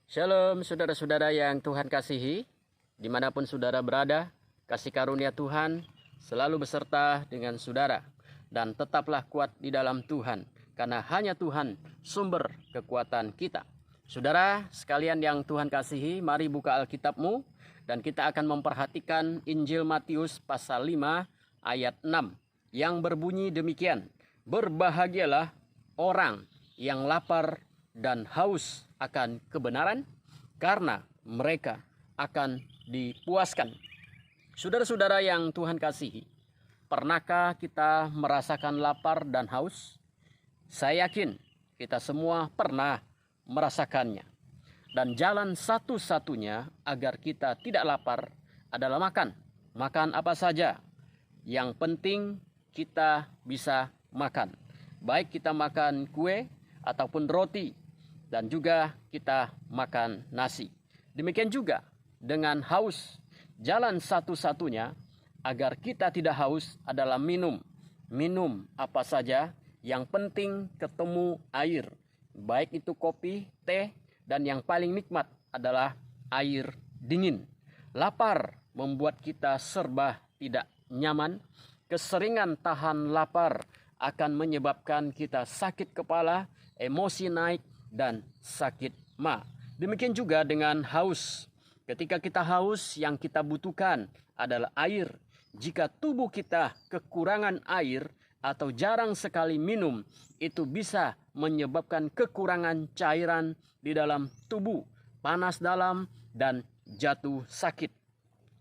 Shalom saudara-saudara yang Tuhan kasihi, dimanapun saudara berada, kasih karunia Tuhan selalu beserta dengan saudara. Dan tetaplah kuat di dalam Tuhan, karena hanya Tuhan sumber kekuatan kita. Saudara sekalian yang Tuhan kasihi, mari buka Alkitabmu dan kita akan memperhatikan Injil Matius pasal 5 ayat 6 yang berbunyi demikian. Berbahagialah orang yang lapar dan haus akan kebenaran, karena mereka akan dipuaskan. Saudara-saudara yang Tuhan kasihi, pernahkah kita merasakan lapar dan haus? Saya yakin kita semua pernah merasakannya. Dan jalan satu-satunya agar kita tidak lapar adalah makan. Makan apa saja. Yang penting kita bisa makan. Baik kita makan kue ataupun roti, dan juga kita makan nasi. Demikian juga dengan haus. Jalan satu-satunya agar kita tidak haus adalah minum. Minum apa saja, yang penting ketemu air. Baik itu kopi, teh, dan yang paling nikmat adalah air dingin. Lapar membuat kita serba tidak nyaman. Keseringan tahan lapar akan menyebabkan kita sakit kepala, emosi naik, dan sakit ma. Demikian juga dengan haus. Ketika kita haus, yang kita butuhkan adalah air. Jika tubuh kita kekurangan air atau jarang sekali minum, itu bisa menyebabkan kekurangan cairan di dalam tubuh, panas dalam, dan jatuh sakit.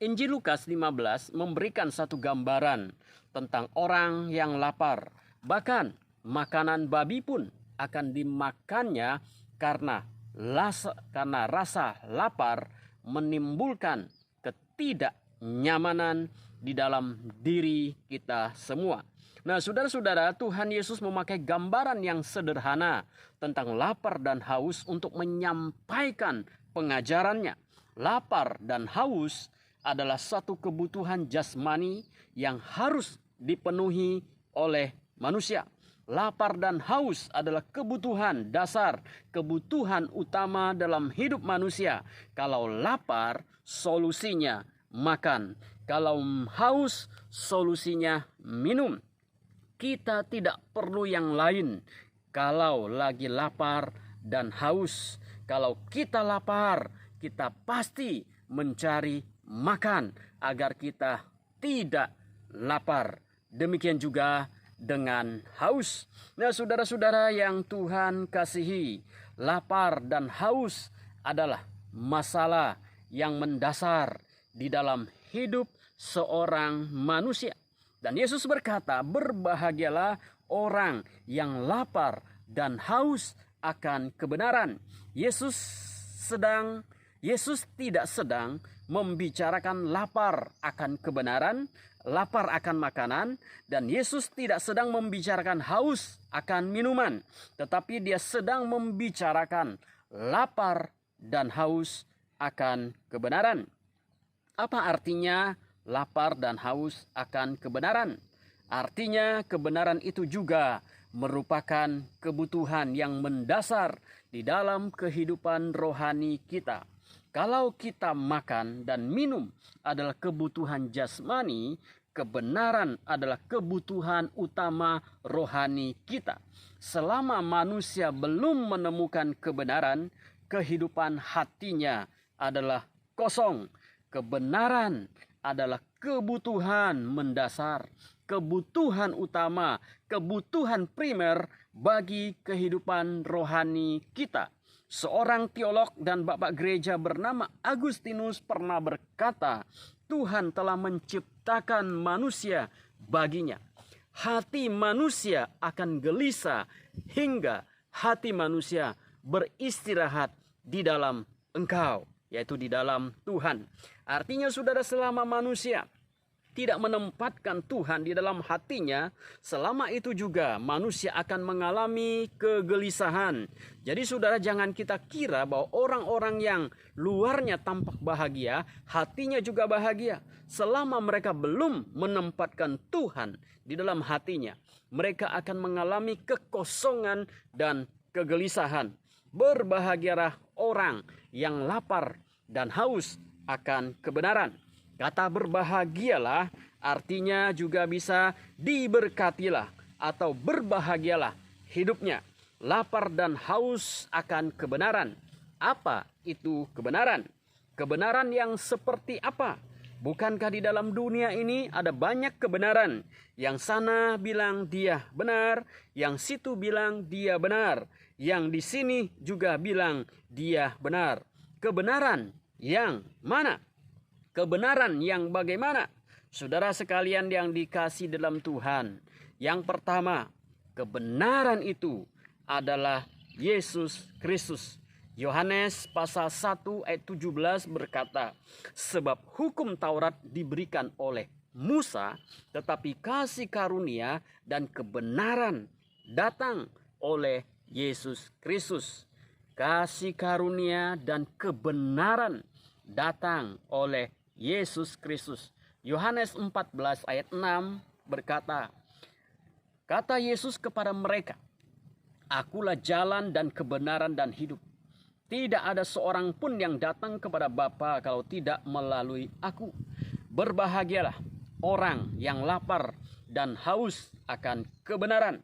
Injil Lukas 15 memberikan satu gambaran tentang orang yang lapar. Bahkan makanan babi pun akan dimakannya karena rasa lapar menimbulkan ketidaknyamanan di dalam diri kita semua. Nah, saudara-saudara, Tuhan Yesus memakai gambaran yang sederhana tentang lapar dan haus untuk menyampaikan pengajarannya. Lapar dan haus adalah satu kebutuhan jasmani yang harus dipenuhi oleh manusia. Lapar dan haus adalah kebutuhan dasar, kebutuhan utama dalam hidup manusia. Kalau lapar, solusinya makan. Kalau haus, solusinya minum. Kita tidak perlu yang lain kalau lagi lapar dan haus. Kalau kita lapar, kita pasti mencari makan agar kita tidak lapar. Demikian juga dengan haus. Nah, saudara-saudara yang Tuhan kasihi, lapar dan haus adalah masalah yang mendasar di dalam hidup seorang manusia. Dan Yesus berkata, berbahagialah orang yang lapar dan haus akan kebenaran. Yesus tidak sedang membicarakan lapar akan kebenaran, lapar akan makanan, dan Yesus tidak sedang membicarakan haus akan minuman, tetapi dia sedang membicarakan lapar dan haus akan kebenaran. Apa artinya lapar dan haus akan kebenaran? Artinya kebenaran itu juga merupakan kebutuhan yang mendasar di dalam kehidupan rohani kita. Kalau kita makan dan minum adalah kebutuhan jasmani, kebenaran adalah kebutuhan utama rohani kita. Selama manusia belum menemukan kebenaran, kehidupan hatinya adalah kosong. Kebenaran adalah kebutuhan mendasar, kebutuhan utama, kebutuhan primer bagi kehidupan rohani kita. Seorang teolog dan bapak gereja bernama Agustinus pernah berkata, Tuhan telah menciptakan manusia baginya. Hati manusia akan gelisah hingga hati manusia beristirahat di dalam Engkau, yaitu di dalam Tuhan. Artinya, saudara, selama manusia tidak menempatkan Tuhan di dalam hatinya, selama itu juga manusia akan mengalami kegelisahan. Jadi saudara, jangan kita kira bahwa orang-orang yang luarnya tampak bahagia, hatinya juga bahagia. Selama mereka belum menempatkan Tuhan di dalam hatinya, mereka akan mengalami kekosongan dan kegelisahan. Berbahagialah orang yang lapar dan haus akan kebenaran. Kata berbahagialah artinya juga bisa diberkatilah atau berbahagialah hidupnya. Lapar dan haus akan kebenaran. Apa itu kebenaran? Kebenaran yang seperti apa? Bukankah di dalam dunia ini ada banyak kebenaran? Yang sana bilang dia benar, yang situ bilang dia benar, yang di sini juga bilang dia benar. Kebenaran yang mana? Kebenaran yang bagaimana? Saudara sekalian yang dikasih dalam Tuhan, yang pertama, kebenaran itu adalah Yesus Kristus. Yohanes pasal 1 ayat 17 berkata, sebab hukum Taurat diberikan oleh Musa, tetapi kasih karunia dan kebenaran datang oleh Yesus Kristus. Kasih karunia dan kebenaran datang oleh Yesus Kristus. Yohanes 14 ayat 6 berkata, kata Yesus kepada mereka, akulah jalan dan kebenaran dan hidup. Tidak ada seorang pun yang datang kepada Bapa kalau tidak melalui aku. Berbahagialah orang yang lapar dan haus akan kebenaran.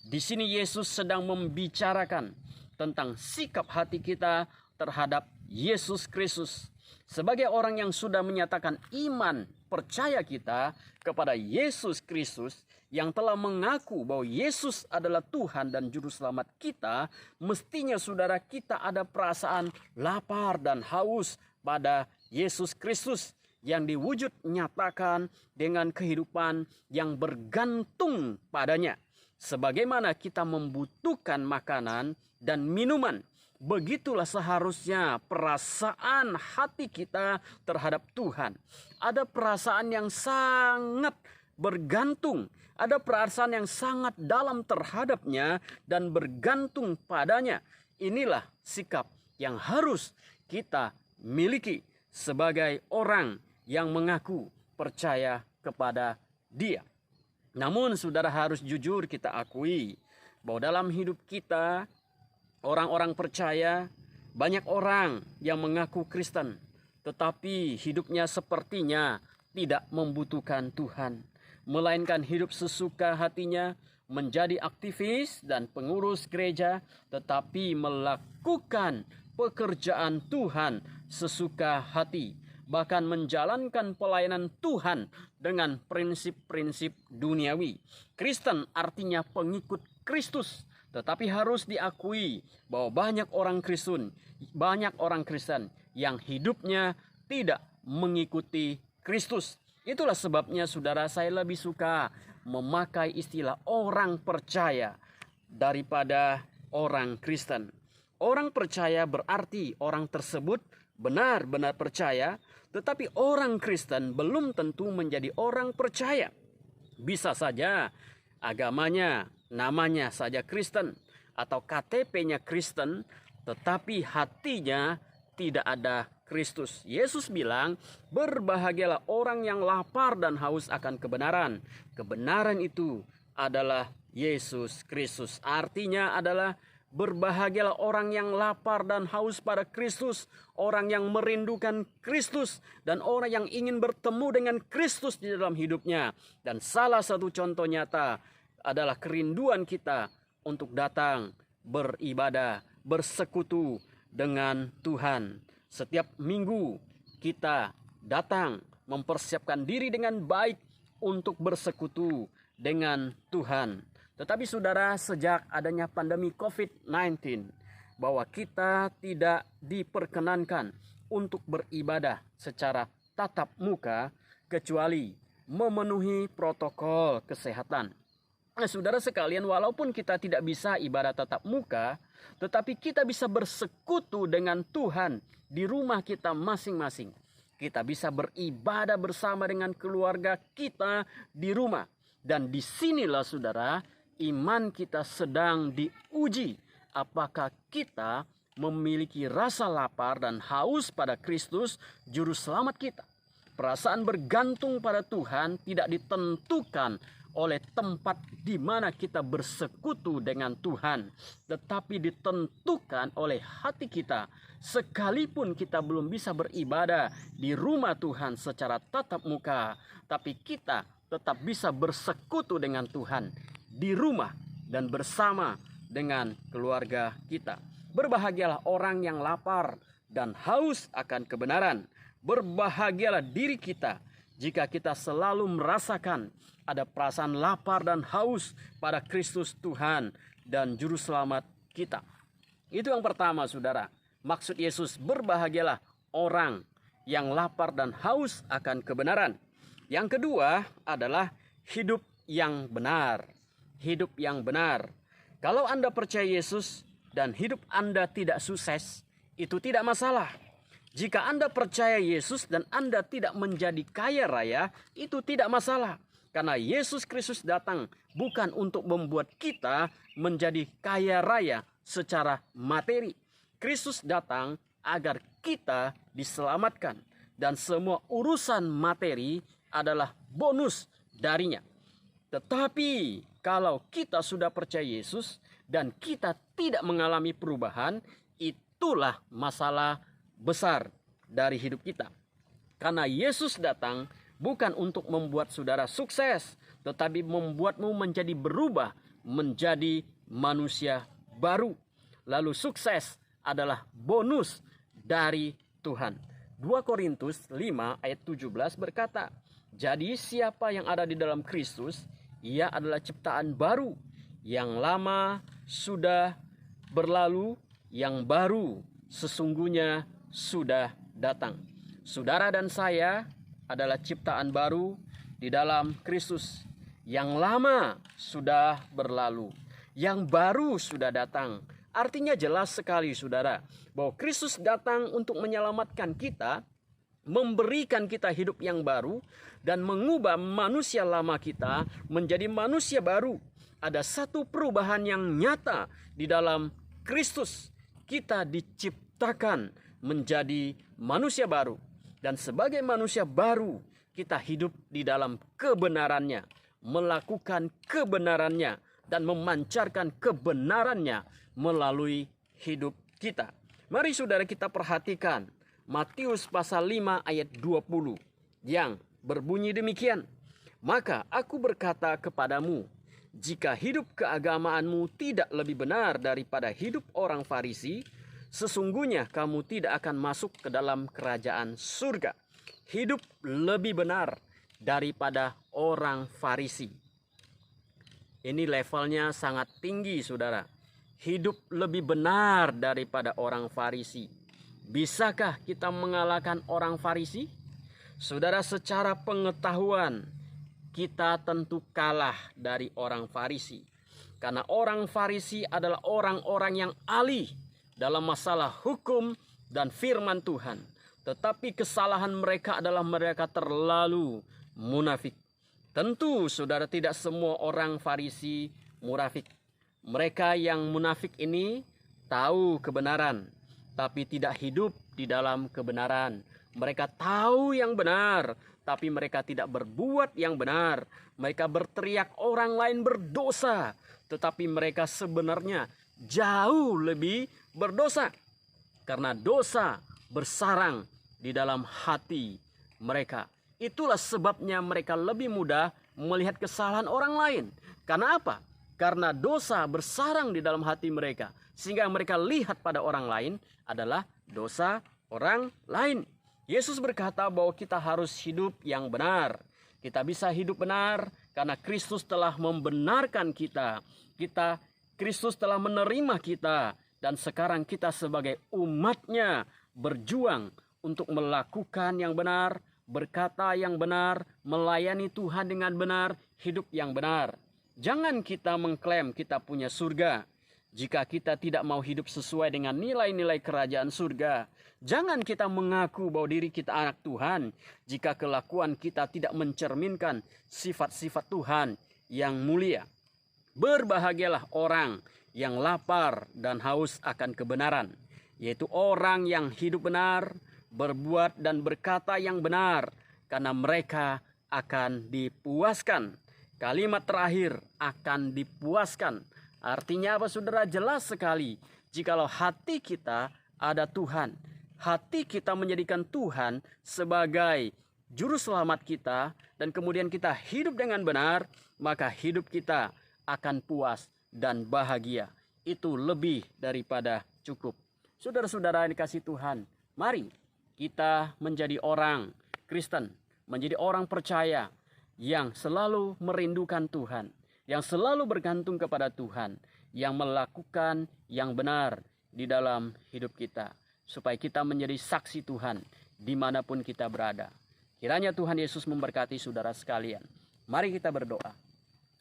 Di sini Yesus sedang membicarakan tentang sikap hati kita terhadap Yesus Kristus. Sebagai orang yang sudah menyatakan iman percaya kita kepada Yesus Kristus, yang telah mengaku bahwa Yesus adalah Tuhan dan Juru Selamat kita, mestinya saudara kita ada perasaan lapar dan haus pada Yesus Kristus yang diwujud nyatakan dengan kehidupan yang bergantung padanya. Sebagaimana kita membutuhkan makanan dan minuman, begitulah seharusnya perasaan hati kita terhadap Tuhan. Ada perasaan yang sangat bergantung, ada perasaan yang sangat dalam terhadapnya dan bergantung padanya. Inilah sikap yang harus kita miliki sebagai orang yang mengaku percaya kepada Dia. Namun saudara harus jujur kita akui bahwa dalam hidup kita, orang-orang percaya, banyak orang yang mengaku Kristen, tetapi hidupnya sepertinya tidak membutuhkan Tuhan, melainkan hidup sesuka hatinya, menjadi aktivis dan pengurus gereja, tetapi melakukan pekerjaan Tuhan sesuka hati, bahkan menjalankan pelayanan Tuhan dengan prinsip-prinsip duniawi. Kristen artinya pengikut Kristus, tetapi harus diakui bahwa banyak orang Kristen yang hidupnya tidak mengikuti Kristus. Itulah sebabnya saudara, saya lebih suka memakai istilah orang percaya daripada orang Kristen. Orang percaya berarti orang tersebut benar-benar percaya, tetapi orang Kristen belum tentu menjadi orang percaya. Bisa saja agamanya, namanya saja Kristen, atau KTP-nya Kristen, tetapi hatinya tidak ada Kristus. Yesus bilang, berbahagialah orang yang lapar dan haus akan kebenaran. Kebenaran itu adalah Yesus Kristus. Artinya adalah berbahagialah orang yang lapar dan haus pada Kristus, orang yang merindukan Kristus, dan orang yang ingin bertemu dengan Kristus di dalam hidupnya. Dan salah satu contoh nyata adalah kerinduan kita untuk datang beribadah, bersekutu dengan Tuhan. Setiap minggu kita datang mempersiapkan diri dengan baik untuk bersekutu dengan Tuhan. Tetapi saudara, sejak adanya pandemi COVID-19, bahwa kita tidak diperkenankan untuk beribadah secara tatap muka kecuali memenuhi protokol kesehatan. Nah, saudara sekalian, walaupun kita tidak bisa ibadah tatap muka, tetapi kita bisa bersekutu dengan Tuhan di rumah kita masing-masing. Kita bisa beribadah bersama dengan keluarga kita di rumah. Dan disinilah saudara, iman kita sedang diuji. Apakah kita memiliki rasa lapar dan haus pada Kristus, Juru Selamat kita. Perasaan bergantung pada Tuhan tidak ditentukan oleh tempat di mana kita bersekutu dengan Tuhan, tetapi ditentukan oleh hati kita. Sekalipun kita belum bisa beribadah di rumah Tuhan secara tatap muka, tapi kita tetap bisa bersekutu dengan Tuhan di rumah dan bersama dengan keluarga kita. Berbahagialah orang yang lapar dan haus akan kebenaran. Berbahagialah diri kita jika kita selalu merasakan ada perasaan lapar dan haus pada Kristus Tuhan dan Juru Selamat kita. Itu yang pertama, saudara. Maksud Yesus, berbahagialah orang yang lapar dan haus akan kebenaran. Yang kedua adalah hidup yang benar. Hidup yang benar. Kalau Anda percaya Yesus dan hidup Anda tidak sukses, itu tidak masalah. Jika Anda percaya Yesus dan Anda tidak menjadi kaya raya, itu tidak masalah. Karena Yesus Kristus datang bukan untuk membuat kita menjadi kaya raya secara materi. Kristus datang agar kita diselamatkan. Dan semua urusan materi adalah bonus darinya. Tetapi kalau kita sudah percaya Yesus dan kita tidak mengalami perubahan, itulah masalah besar dari hidup kita. Karena Yesus datang bukan untuk membuat saudara sukses, tetapi membuatmu menjadi berubah, menjadi manusia baru. Lalu sukses adalah bonus dari Tuhan. 2 Korintus 5 ayat 17 berkata, jadi siapa yang ada di dalam Kristus, ia adalah ciptaan baru. Yang lama sudah berlalu, yang baru sesungguhnya sudah datang. Saudara dan saya adalah ciptaan baru di dalam Kristus. Yang lama sudah berlalu, yang baru sudah datang. Artinya jelas sekali, saudara, bahwa Kristus datang untuk menyelamatkan kita, memberikan kita hidup yang baru, dan mengubah manusia lama kita menjadi manusia baru. Ada satu perubahan yang nyata di dalam Kristus. Kita diciptakan menjadi manusia baru. Dan sebagai manusia baru, kita hidup di dalam kebenarannya, melakukan kebenarannya, dan memancarkan kebenarannya melalui hidup kita. Mari saudara kita perhatikan Matius pasal 5 ayat 20 yang berbunyi demikian. Maka aku berkata kepadamu, jika hidup keagamaanmu tidak lebih benar daripada hidup orang Farisi, sesungguhnya kamu tidak akan masuk ke dalam kerajaan surga. Hidup lebih benar daripada orang Farisi. Ini levelnya sangat tinggi, saudara. Hidup lebih benar daripada orang Farisi. Bisakah kita mengalahkan orang Farisi? Saudara, secara pengetahuan kita tentu kalah dari orang Farisi. Karena orang Farisi adalah orang-orang yang ahli dalam masalah hukum dan firman Tuhan. Tetapi kesalahan mereka adalah mereka terlalu munafik. Tentu saudara, tidak semua orang Farisi munafik. Mereka yang munafik ini tahu kebenaran, tapi tidak hidup di dalam kebenaran. Mereka tahu yang benar, tapi mereka tidak berbuat yang benar. Mereka berteriak orang lain berdosa, tetapi mereka sebenarnya jauh lebih berdosa. Karena dosa bersarang di dalam hati mereka. Itulah sebabnya mereka lebih mudah melihat kesalahan orang lain. Karena apa? Karena dosa bersarang di dalam hati mereka. Sehingga mereka lihat pada orang lain adalah dosa orang lain. Yesus berkata bahwa kita harus hidup yang benar. Kita bisa hidup benar karena Kristus telah membenarkan kita. Kristus telah menerima kita. Dan sekarang kita sebagai umatnya berjuang untuk melakukan yang benar, berkata yang benar, melayani Tuhan dengan benar, hidup yang benar. Jangan kita mengklaim kita punya surga jika kita tidak mau hidup sesuai dengan nilai-nilai kerajaan surga. Jangan kita mengaku bahwa diri kita anak Tuhan jika kelakuan kita tidak mencerminkan sifat-sifat Tuhan yang mulia. Berbahagialah orang yang lapar dan haus akan kebenaran, yaitu orang yang hidup benar, berbuat dan berkata yang benar, karena mereka akan dipuaskan. kalimat terakhir akan dipuaskan. Artinya apa saudara? Jelas sekali, jikalau hati kita ada Tuhan, hati kita menjadikan Tuhan sebagai juru selamat kita, dan kemudian kita hidup dengan benar, maka hidup kita akan puas dan bahagia. Itu lebih daripada cukup. Saudara-saudara yang dikasihi Tuhan, mari kita menjadi orang Kristen, menjadi orang percaya yang selalu merindukan Tuhan, yang selalu bergantung kepada Tuhan, yang melakukan yang benar di dalam hidup kita, supaya kita menjadi saksi Tuhan dimanapun kita berada. Kiranya Tuhan Yesus memberkati saudara sekalian. Mari kita berdoa.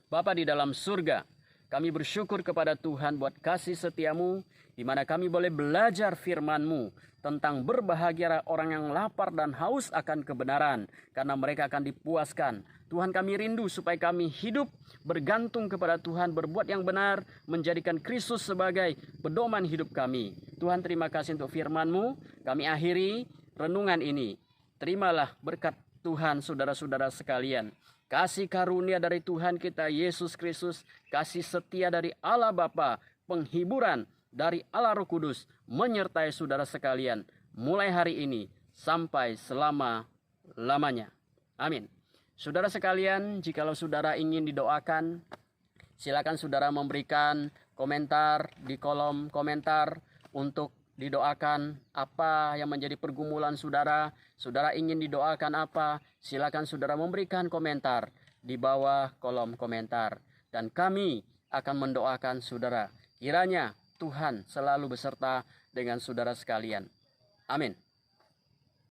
Bapa di dalam surga, kami bersyukur kepada Tuhan buat kasih setiamu, di mana kami boleh belajar firman-Mu tentang berbahagia orang yang lapar dan haus akan kebenaran, karena mereka akan dipuaskan. Tuhan, kami rindu supaya kami hidup bergantung kepada Tuhan, berbuat yang benar, menjadikan Kristus sebagai pedoman hidup kami. Tuhan, terima kasih untuk firman-Mu. Kami akhiri renungan ini. Terimalah berkat Tuhan saudara-saudara sekalian. Kasih karunia dari Tuhan kita Yesus Kristus, kasih setia dari Allah Bapa, penghiburan dari Allah Roh Kudus menyertai saudara sekalian mulai hari ini sampai selama-lamanya. Amin. Saudara sekalian, jikalau saudara ingin didoakan, silakan saudara memberikan komentar di kolom komentar untuk didoakan apa yang menjadi pergumulan saudara. Saudara ingin didoakan apa? Silakan saudara memberikan komentar di bawah kolom komentar, dan kami akan mendoakan saudara. Kiranya Tuhan selalu beserta dengan saudara sekalian. Amin.